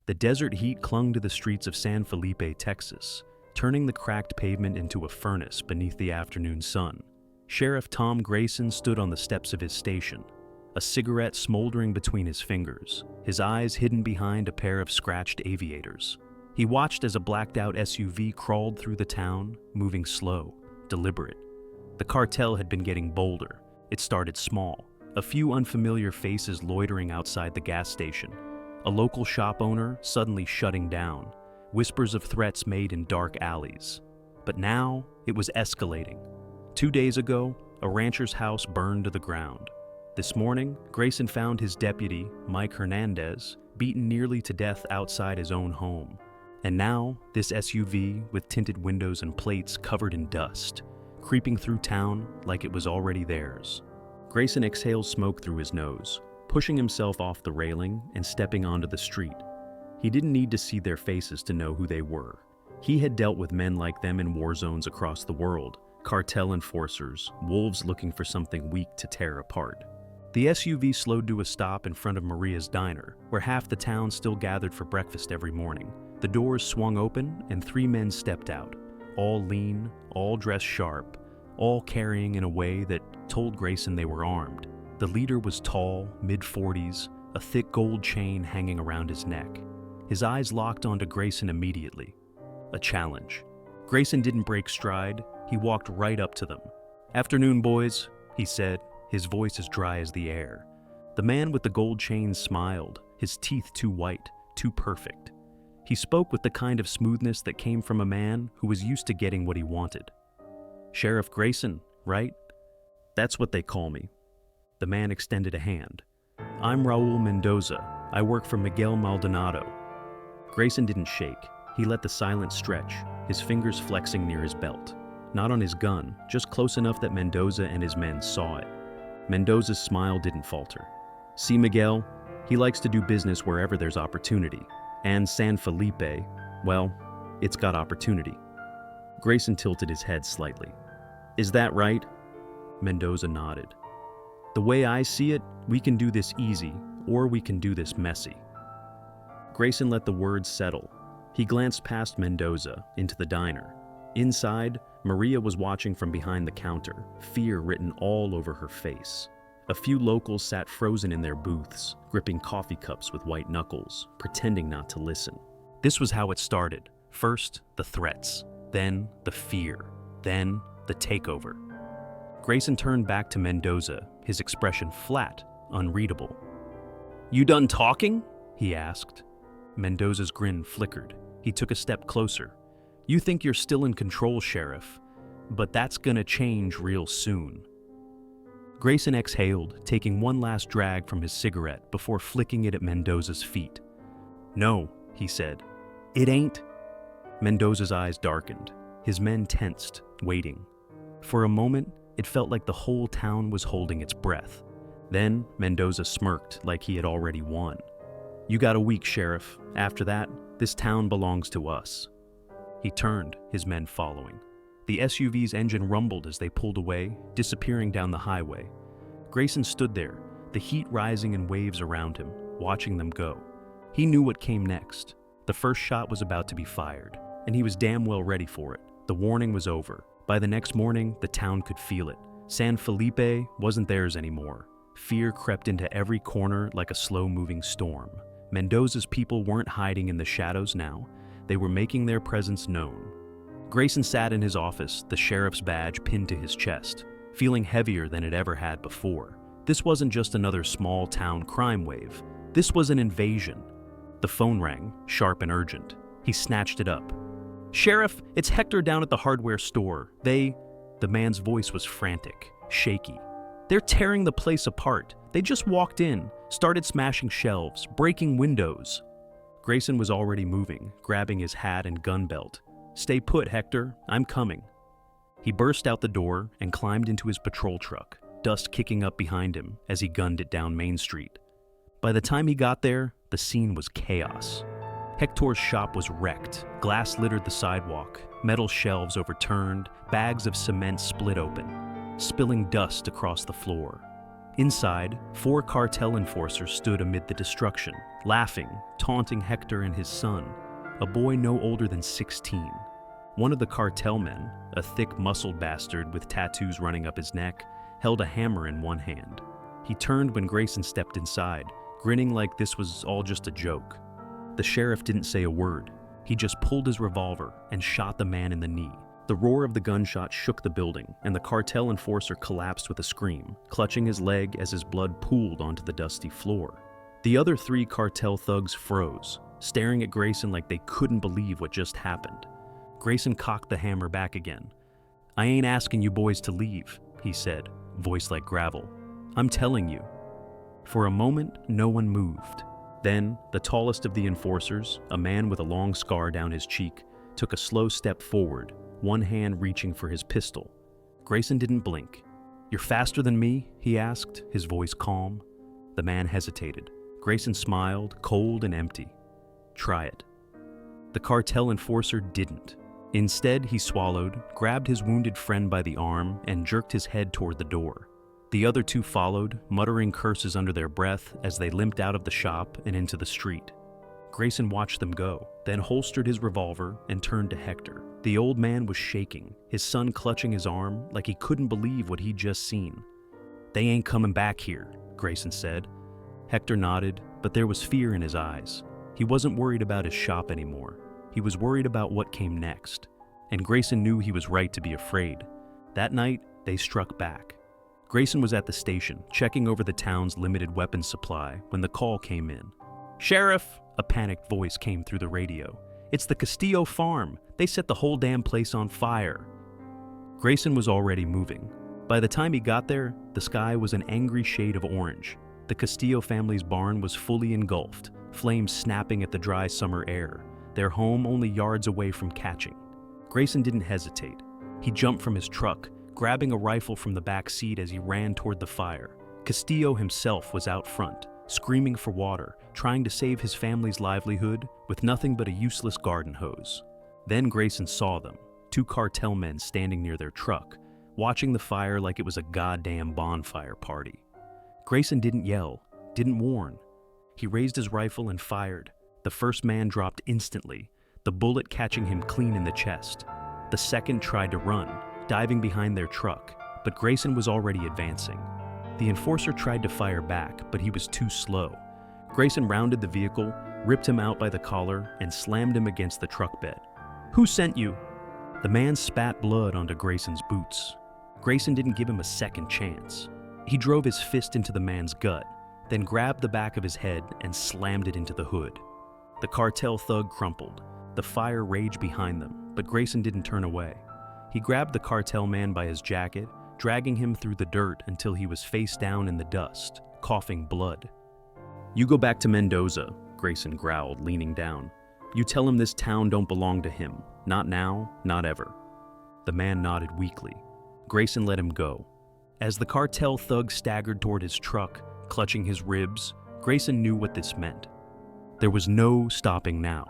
The desert heat clung to the streets of San Felipe, Texas, turning the cracked pavement into a furnace beneath the afternoon sun. Sheriff Tom Grayson stood on the steps of his station, a cigarette smoldering between his fingers, his eyes hidden behind a pair of scratched aviators. He watched as a blacked-out SUV crawled through the town, moving slow, deliberate. The cartel had been getting bolder. It started small, a few unfamiliar faces loitering outside the gas station, a local shop owner suddenly shutting down, whispers of threats made in dark alleys. But now, it was escalating. 2 days ago, a rancher's house burned to the ground. This morning, Grayson found his deputy, Mike Hernandez, beaten nearly to death outside his own home. And now, this SUV with tinted windows and plates covered in dust, creeping through town like it was already theirs. Grayson exhaled smoke through his nose, pushing himself off the railing and stepping onto the street. He didn't need to see their faces to know who they were. He had dealt with men like them in war zones across the world, cartel enforcers, wolves looking for something weak to tear apart. The SUV slowed to a stop in front of Maria's diner, where half the town still gathered for breakfast every morning. The doors swung open and 3 men stepped out, all lean, all dressed sharp, all carrying in a way that told Grayson they were armed. The leader was tall, mid-40s, a thick gold chain hanging around his neck. His eyes locked onto Grayson immediately. A challenge. Grayson didn't break stride. He walked right up to them. "Afternoon, boys," he said, his voice as dry as the air. The man with the gold chain smiled, his teeth too white, too perfect. He spoke with the kind of smoothness that came from a man who was used to getting what he wanted. "Sheriff Grayson, right? That's what they call me." The man extended a hand. "I'm Raul Mendoza. I work for Miguel Maldonado." Grayson didn't shake. He let the silence stretch, his fingers flexing near his belt. Not on his gun, just close enough that Mendoza and his men saw it. Mendoza's smile didn't falter. "See, Miguel? He likes to do business wherever there's opportunity. And San Felipe, well, it's got opportunity." Grayson tilted his head slightly. "Is that right?" Mendoza nodded. "The way I see it, we can do this easy, or we can do this messy." Grayson let the words settle. He glanced past Mendoza, into the diner. Inside, Maria was watching from behind the counter, fear written all over her face. A few locals sat frozen in their booths, gripping coffee cups with white knuckles, pretending not to listen. This was how it started. First, the threats, then the fear, then the takeover. Grayson turned back to Mendoza, his expression flat, unreadable. "You done talking?" he asked. Mendoza's grin flickered. He took a step closer. "You think you're still in control, Sheriff, but that's gonna change real soon." Grayson exhaled, taking one last drag from his cigarette before flicking it at Mendoza's feet. "No," he said. "It ain't." Mendoza's eyes darkened. His men tensed, waiting. For a moment, it felt like the whole town was holding its breath. Then Mendoza smirked like he had already won. "You got a week, Sheriff. After that, this town belongs to us." He turned, his men following. The SUV's engine rumbled as they pulled away, disappearing down the highway. Grayson stood there, the heat rising in waves around him, watching them go. He knew what came next. The first shot was about to be fired, and he was damn well ready for it. The warning was over. By the next morning, the town could feel it. San Felipe wasn't theirs anymore. Fear crept into every corner like a slow-moving storm. Mendoza's people weren't hiding in the shadows now. They were making their presence known. Grayson sat in his office, the sheriff's badge pinned to his chest, feeling heavier than it ever had before. This wasn't just another small-town crime wave. This was an invasion. The phone rang, sharp and urgent. He snatched it up. "Sheriff, it's Hector down at the hardware store. The man's voice was frantic, shaky. "They're tearing the place apart. They just walked in, started smashing shelves, breaking windows." Grayson was already moving, grabbing his hat and gun belt. "Stay put, Hector. I'm coming." He burst out the door and climbed into his patrol truck, dust kicking up behind him as he gunned it down Main Street. By the time he got there, the scene was chaos. Hector's shop was wrecked. Glass littered the sidewalk, metal shelves overturned, bags of cement split open, spilling dust across the floor. Inside, 4 cartel enforcers stood amid the destruction, laughing, taunting Hector and his son, a boy no older than 16. One of the cartel men, a thick, muscled bastard with tattoos running up his neck, held a hammer in one hand. He turned when Grayson stepped inside, grinning like this was all just a joke. The sheriff didn't say a word. He just pulled his revolver and shot the man in the knee. The roar of the gunshot shook the building, and the cartel enforcer collapsed with a scream, clutching his leg as his blood pooled onto the dusty floor. The other 3 cartel thugs froze, staring at Grayson like they couldn't believe what just happened. Grayson cocked the hammer back again. "I ain't asking you boys to leave," he said, voice like gravel. "I'm telling you." For a moment, no one moved. Then, the tallest of the enforcers, a man with a long scar down his cheek, took a slow step forward, one hand reaching for his pistol. Grayson didn't blink. "You're faster than me?" he asked, his voice calm. The man hesitated. Grayson smiled, cold and empty. "Try it." The cartel enforcer didn't. Instead, he swallowed, grabbed his wounded friend by the arm, and jerked his head toward the door. The other 2 followed, muttering curses under their breath as they limped out of the shop and into the street. Grayson watched them go, then holstered his revolver and turned to Hector. The old man was shaking, his son clutching his arm like he couldn't believe what he'd just seen. "They ain't coming back here," Grayson said. Hector nodded, but there was fear in his eyes. He wasn't worried about his shop anymore. He was worried about what came next. And Grayson knew he was right to be afraid. That night, they struck back. Grayson was at the station, checking over the town's limited weapons supply, when the call came in. "Sheriff!" a panicked voice came through the radio. "It's the Castillo farm. They set the whole damn place on fire." Grayson was already moving. By the time he got there, the sky was an angry shade of orange. The Castillo family's barn was fully engulfed, flames snapping at the dry summer air, their home only yards away from catching. Grayson didn't hesitate. He jumped from his truck, grabbing a rifle from the back seat as he ran toward the fire. Castillo himself was out front, screaming for water, trying to save his family's livelihood with nothing but a useless garden hose. Then Grayson saw them, 2 cartel men standing near their truck, watching the fire like it was a goddamn bonfire party. Grayson didn't yell, didn't warn. He raised his rifle and fired. The first man dropped instantly, the bullet catching him clean in the chest. The second tried to run, diving behind their truck, but Grayson was already advancing. The enforcer tried to fire back, but he was too slow. Grayson rounded the vehicle, ripped him out by the collar, and slammed him against the truck bed. "Who sent you?" The man spat blood onto Grayson's boots. Grayson didn't give him a second chance. He drove his fist into the man's gut, then grabbed the back of his head and slammed it into the hood. The cartel thug crumpled. The fire raged behind them, but Grayson didn't turn away. He grabbed the cartel man by his jacket, dragging him through the dirt until he was face down in the dust, coughing blood. "You go back to Mendoza," Grayson growled, leaning down. "You tell him this town don't belong to him. Not now, not ever." The man nodded weakly. Grayson let him go. As the cartel thug staggered toward his truck, clutching his ribs, Grayson knew what this meant. There was no stopping now.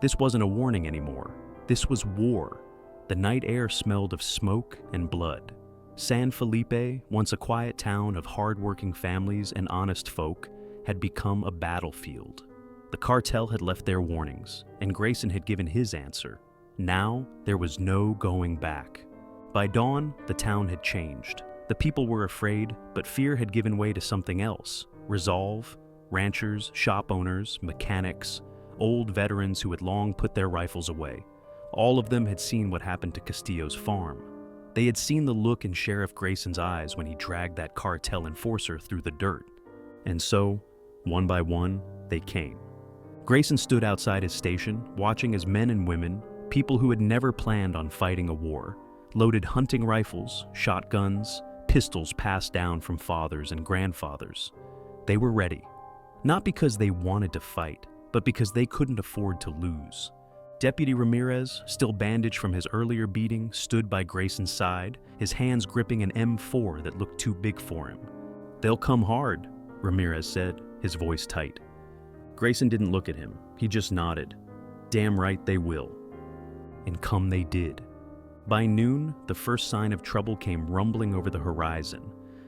This wasn't a warning anymore. This was war. The night air smelled of smoke and blood. San Felipe, once a quiet town of hard-working families and honest folk, had become a battlefield. The cartel had left their warnings, and Grayson had given his answer. Now, there was no going back. By dawn, the town had changed. The people were afraid, but fear had given way to something else. Resolve, ranchers, shop owners, mechanics, old veterans who had long put their rifles away. All of them had seen what happened to Castillo's farm. They had seen the look in Sheriff Grayson's eyes when he dragged that cartel enforcer through the dirt. And so, one by one, they came. Grayson stood outside his station, watching as men and women, people who had never planned on fighting a war, loaded hunting rifles, shotguns, pistols passed down from fathers and grandfathers. They were ready, not because they wanted to fight, but because they couldn't afford to lose. Deputy Ramirez, still bandaged from his earlier beating, stood by Grayson's side, his hands gripping an M4 that looked too big for him. "They'll come hard," Ramirez said, his voice tight. Grayson didn't look at him. He just nodded. "Damn right they will." And come they did. By noon, the first sign of trouble came rumbling over the horizon.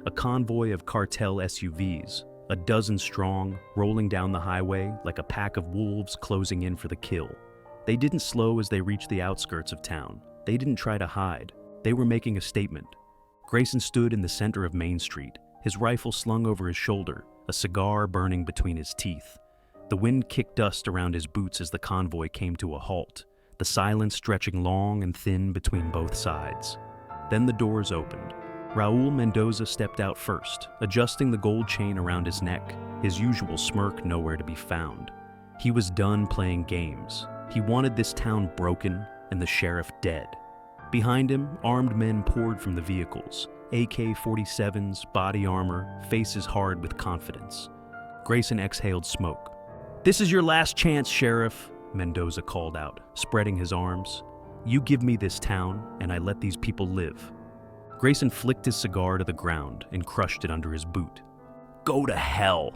a convoy of cartel SUVs, a dozen strong, rolling down the highway like a pack of wolves closing in for the kill. They didn't slow as they reached the outskirts of town. They didn't try to hide. They were making a statement. Grayson stood in the center of Main Street, his rifle slung over his shoulder, a cigar burning between his teeth. The wind kicked dust around his boots as the convoy came to a halt, the silence stretching long and thin between both sides. Then the doors opened. Raul Mendoza stepped out first, adjusting the gold chain around his neck, his usual smirk nowhere to be found. He was done playing games. He wanted this town broken and the sheriff dead. Behind him, armed men poured from the vehicles, AK-47s, body armor, faces hard with confidence. Grayson exhaled smoke. "This is your last chance, Sheriff," Mendoza called out, spreading his arms. "You give me this town, and I let these people live." Grayson flicked his cigar to the ground and crushed it under his boot. "Go to hell!"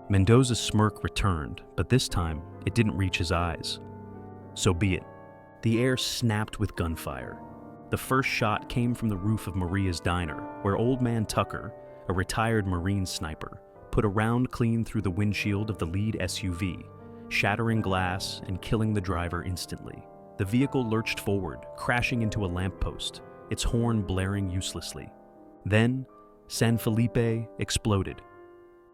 Mendoza's smirk returned, but this time, it didn't reach his eyes. So be it. The air snapped with gunfire. The first shot came from the roof of Maria's diner, where Old Man Tucker, a retired Marine sniper, put a round clean through the windshield of the lead SUV, shattering glass and killing the driver instantly. The vehicle lurched forward, crashing into a lamppost, its horn blaring uselessly. Then, San Felipe exploded.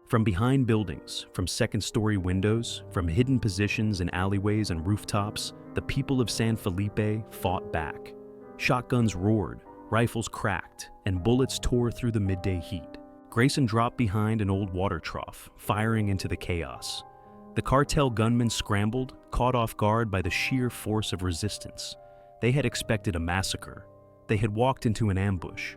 From behind buildings, from second-story windows, from hidden positions in alleyways and rooftops, the people of San Felipe fought back. Shotguns roared, rifles cracked, and bullets tore through the midday heat. Grayson dropped behind an old water trough, firing into the chaos. The cartel gunmen scrambled, caught off guard by the sheer force of resistance. They had expected a massacre. They had walked into an ambush.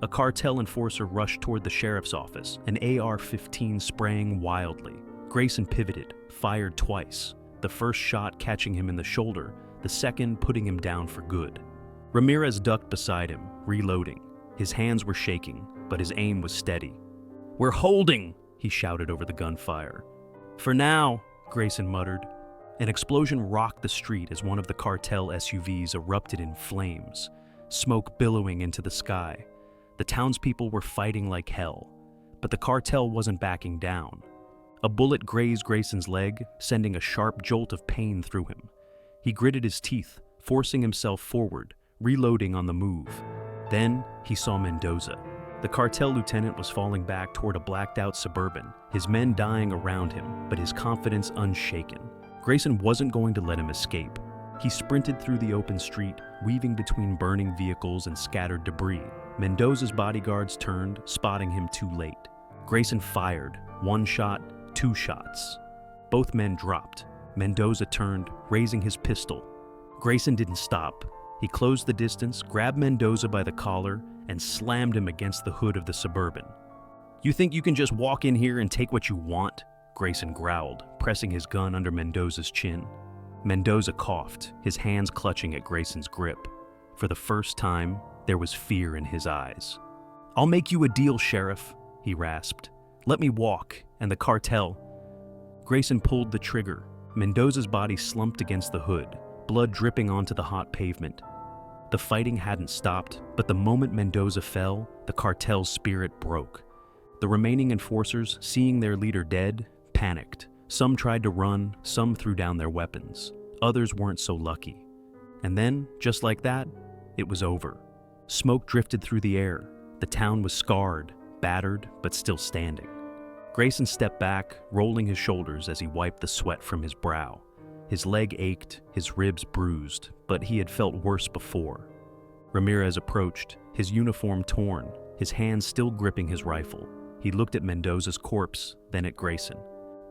A cartel enforcer rushed toward the sheriff's office, an AR-15 spraying wildly. Grayson pivoted, fired twice, the first shot catching him in the shoulder, the second putting him down for good. Ramirez ducked beside him, reloading. His hands were shaking, but his aim was steady. "We're holding!" he shouted over the gunfire. "For now," Grayson muttered. An explosion rocked the street as one of the cartel SUVs erupted in flames, smoke billowing into the sky. The townspeople were fighting like hell, but the cartel wasn't backing down. A bullet grazed Grayson's leg, sending a sharp jolt of pain through him. He gritted his teeth, forcing himself forward, reloading on the move. Then he saw Mendoza. The cartel lieutenant was falling back toward a blacked-out Suburban, his men dying around him, but his confidence unshaken. Grayson wasn't going to let him escape. He sprinted through the open street, weaving between burning vehicles and scattered debris. Mendoza's bodyguards turned, spotting him too late. Grayson fired, one shot, two shots. Both men dropped. Mendoza turned, raising his pistol. Grayson didn't stop. He closed the distance, grabbed Mendoza by the collar, and slammed him against the hood of the Suburban. "You think you can just walk in here and take what you want?" Grayson growled, pressing his gun under Mendoza's chin. Mendoza coughed, his hands clutching at Grayson's grip. For the first time, there was fear in his eyes. "I'll make you a deal, Sheriff," he rasped. "Let me walk, and the cartel." Grayson pulled the trigger. Mendoza's body slumped against the hood, blood dripping onto the hot pavement. The fighting hadn't stopped, but the moment Mendoza fell, the cartel's spirit broke. The remaining enforcers, seeing their leader dead, panicked. Some tried to run, some threw down their weapons. Others weren't so lucky. And then, just like that, it was over. Smoke drifted through the air. The town was scarred, battered, but still standing. Grayson stepped back, rolling his shoulders as he wiped the sweat from his brow. His leg ached, his ribs bruised, but he had felt worse before. Ramirez approached, his uniform torn, his hands still gripping his rifle. He looked at Mendoza's corpse, then at Grayson.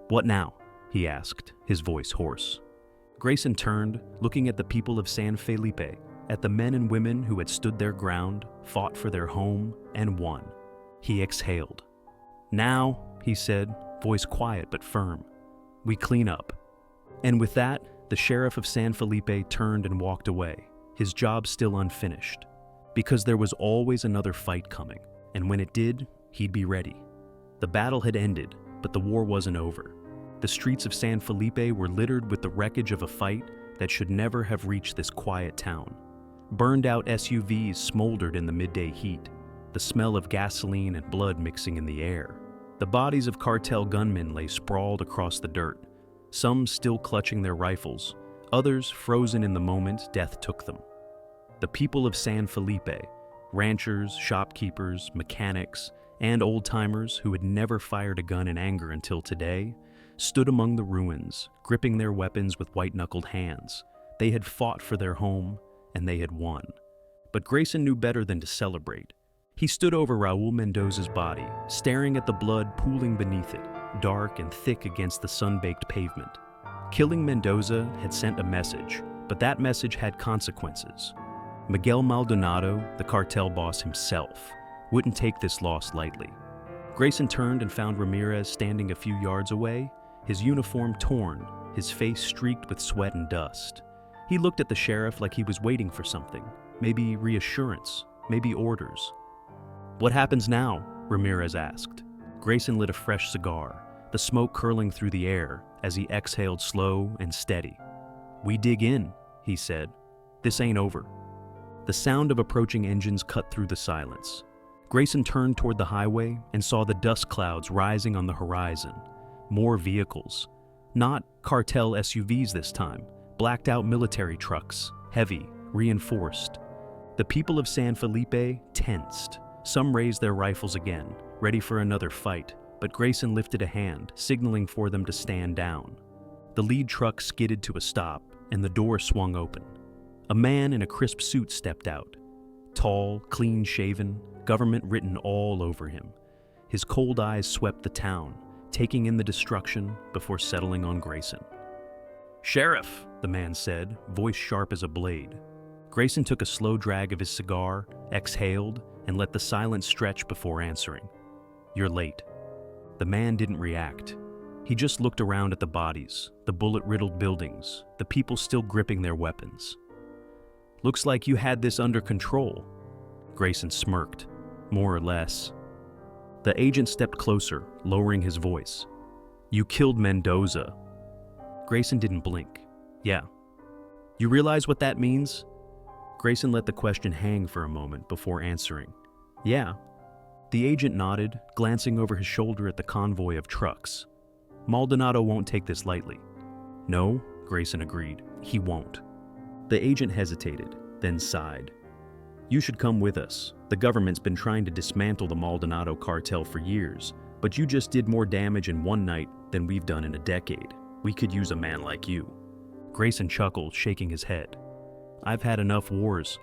"What now?" he asked, his voice hoarse. Grayson turned, looking at the people of San Felipe, at the men and women who had stood their ground, fought for their home, and won. He exhaled. "Now," he said, voice quiet but firm, "we clean up." And with that, the sheriff of San Felipe turned and walked away, his job still unfinished. Because there was always another fight coming, and when it did, he'd be ready. The battle had ended, but the war wasn't over. The streets of San Felipe were littered with the wreckage of a fight that should never have reached this quiet town. Burned-out SUVs smoldered in the midday heat. the smell of gasoline and blood mixing in the air. The bodies of cartel gunmen lay sprawled across the dirt, some still clutching their rifles, others frozen in the moment death took them. The people of San Felipe, ranchers, shopkeepers, mechanics, and old-timers who had never fired a gun in anger until today, stood among the ruins, gripping their weapons with white-knuckled hands. They had fought for their home, and they had won. But Grayson knew better than to celebrate. He stood over Raul Mendoza's body, staring at the blood pooling beneath it, dark and thick against the sun-baked pavement. Killing Mendoza had sent a message, but that message had consequences. Miguel Maldonado, the cartel boss himself, wouldn't take this loss lightly. Grayson turned and found Ramirez standing a few yards away, his uniform torn, his face streaked with sweat and dust. He looked at the sheriff like he was waiting for something, maybe reassurance, maybe orders. "What happens now?" Ramirez asked. Grayson lit a fresh cigar, the smoke curling through the air as he exhaled slow and steady. "We dig in," he said. "This ain't over." The sound of approaching engines cut through the silence. Grayson turned toward the highway and saw the dust clouds rising on the horizon. More vehicles. Not cartel SUVs this time, blacked-out military trucks, heavy, reinforced. The people of San Felipe tensed. Some raised their rifles again, ready for another fight, but Grayson lifted a hand, signaling for them to stand down. The lead truck skidded to a stop, and the door swung open. A man in a crisp suit stepped out. Tall, clean-shaven, government written all over him. His cold eyes swept the town, taking in the destruction before settling on Grayson. "Sheriff," the man said, voice sharp as a blade. Grayson took a slow drag of his cigar, exhaled, and let the silence stretch before answering. "You're late." The man didn't react. He just looked around at the bodies, the bullet-riddled buildings, the people still gripping their weapons. "Looks like you had this under control." Grayson smirked, more or less. The agent stepped closer, lowering his voice. "You killed Mendoza." Grayson didn't blink. "Yeah." "You realize what that means?" Grayson let the question hang for a moment before answering. "Yeah." The agent nodded, glancing over his shoulder at the convoy of trucks. "Maldonado won't take this lightly." "No," Grayson agreed, "he won't." The agent hesitated, then sighed. "You should come with us. The government's been trying to dismantle the Maldonado cartel for years, but you just did more damage in one night than we've done in a decade. We could use a man like you." Grayson chuckled, shaking his head. "I've had enough wars."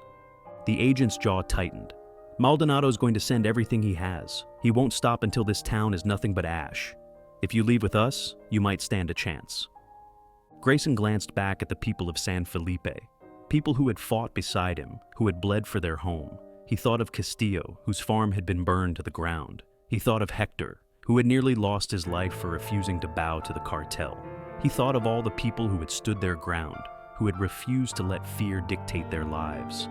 The agent's jaw tightened. "Maldonado's going to send everything he has. He won't stop until this town is nothing but ash. If you leave with us, you might stand a chance." Grayson glanced back at the people of San Felipe, people who had fought beside him, who had bled for their home. He thought of Castillo, whose farm had been burned to the ground. He thought of Hector, who had nearly lost his life for refusing to bow to the cartel. He thought of all the people who had stood their ground, who had refused to let fear dictate their lives.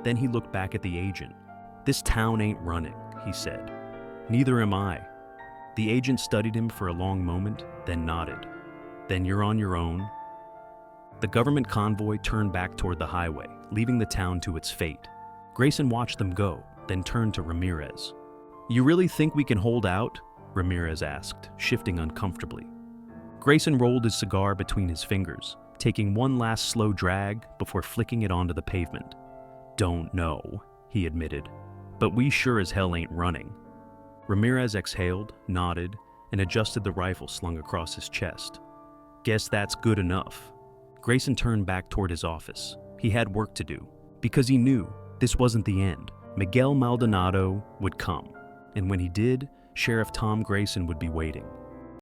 Then he looked back at the agent. "This town ain't running," he said. "Neither am I." The agent studied him for a long moment, then nodded. "Then you're on your own." The government convoy turned back toward the highway, leaving the town to its fate. Grayson watched them go, then turned to Ramirez. "You really think we can hold out?" Ramirez asked, shifting uncomfortably. Grayson rolled his cigar between his fingers, taking one last slow drag before flicking it onto the pavement. "Don't know," he admitted, "but we sure as hell ain't running." Ramirez exhaled, nodded, and adjusted the rifle slung across his chest. "Guess that's good enough." Grayson turned back toward his office. He had work to do, because he knew this wasn't the end. Miguel Maldonado would come, and when he did, Sheriff Tom Grayson would be waiting.